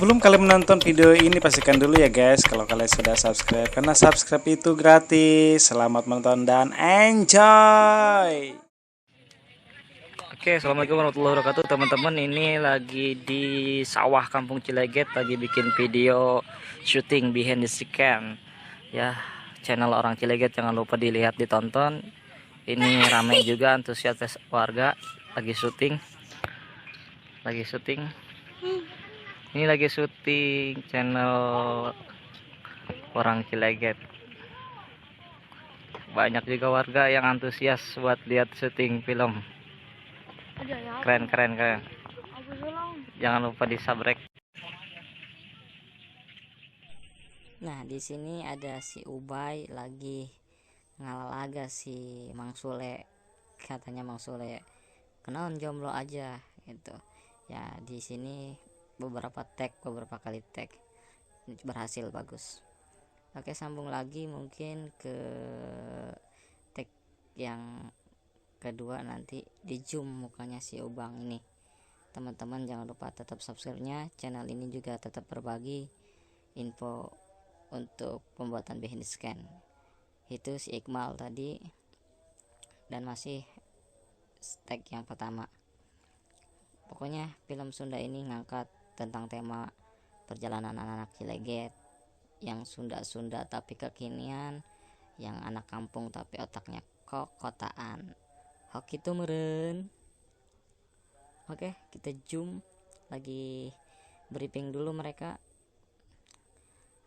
sebelum kalian menonton video ini pastikan dulu ya guys kalau kalian sudah subscribe, karena subscribe itu gratis. Selamat menonton dan enjoy. Oke, assalamualaikum warahmatullahi wabarakatuh teman-teman. Ini lagi di sawah Kampung Cileget, lagi bikin video syuting behind the scene ya. Channel orang Cileget jangan lupa dilihat, ditonton. Ini ramai juga, antusias warga lagi syuting. Ini lagi syuting channel orang Cileget. Banyak juga warga yang antusias buat lihat syuting film. Keren. Jangan lupa di subscribe. Nah, di sini ada si Ubay lagi ngalalaga si Mang Sule. Katanya Mang Sule kenaon jomblo aja gitu. Ya, di sini beberapa kali tag berhasil, bagus. Oke, sambung lagi mungkin ke tag yang kedua, nanti di zoom mukanya si Ubang ini. Teman-teman jangan lupa tetap subscribe-nya. Channel ini juga tetap berbagi info untuk pembuatan behind the scene. Itu si Iqmal tadi, dan masih tag yang pertama. Pokoknya film Sunda ini ngangkat tentang tema perjalanan anak-anak Cileget yang Sunda tapi kekinian, yang anak kampung tapi otaknya kotaan. Hoki tuh meren. Oke, kita zoom lagi briefing dulu mereka.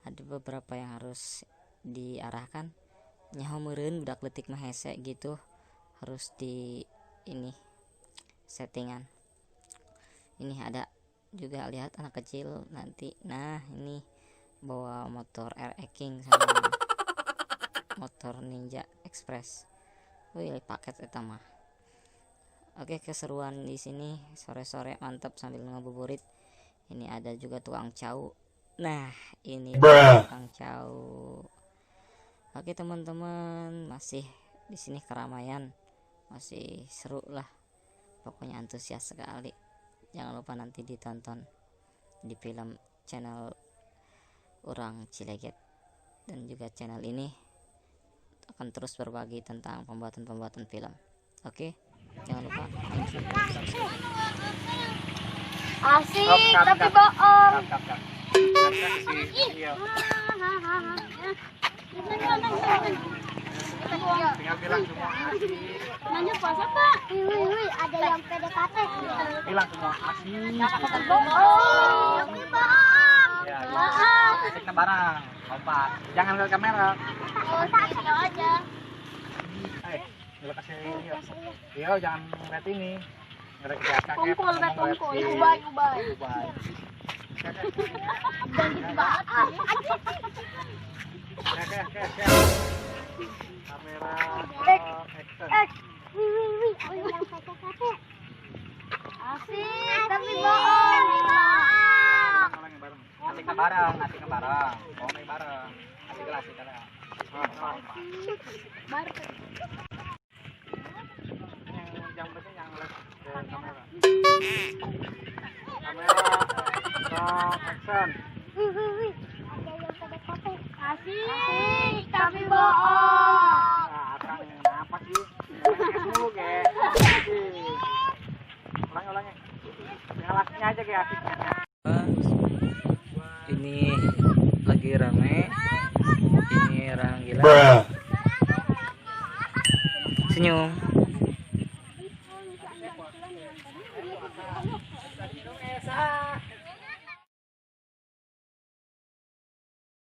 Ada beberapa yang harus diarahkan. Nyaho meren budak letik mah hese gitu. Harus di ini settingan. Ini ada juga, lihat anak kecil nanti. Nah, ini bawa motor RX King sama motor Ninja Express. Wih, paket eta mah. Oke, keseruan di sini sore-sore mantap sambil ngabuburit. Ini ada juga tukang cau. Nah, ini tukang cau. Oke teman-teman, masih di sini keramaian, masih seru lah. Pokoknya antusias sekali. Jangan lupa nanti ditonton di film channel orang Cileget, dan juga channel ini akan terus berbagi tentang pembuatan film. Oke, jangan lupa. Asik tapi bohong. Tinggal bilang semua asik. Nanya puasa Pak? Wih, ada yang PDKT. Bilang semua asik. Bohong. Tapi bohong. Ya, Bohong. asiknya barang. Kompak. Jangan lihat kamera. Oh, sakit aja. Lu kasih yuk. Iya, jangan lihat ini. Ada kakek. Tungkul. Ubay. Dan gitu banget. Kamera action. Wih, ada yang PDKT. Asik tapi bohong. Ulangi bareng. Asiknya bareng. Ngomong bareng. Asik lah. Bareng. Yang penting yang lihat ke kamera. Action. Wih, ada yang PDKT. Asik tapi bohong. Nah, akang kenapa sih? Dulu ke. Ulangi. Yang asiknya aja kayak asiknya. Ini lagi rame. Ini orang gila. Senyum.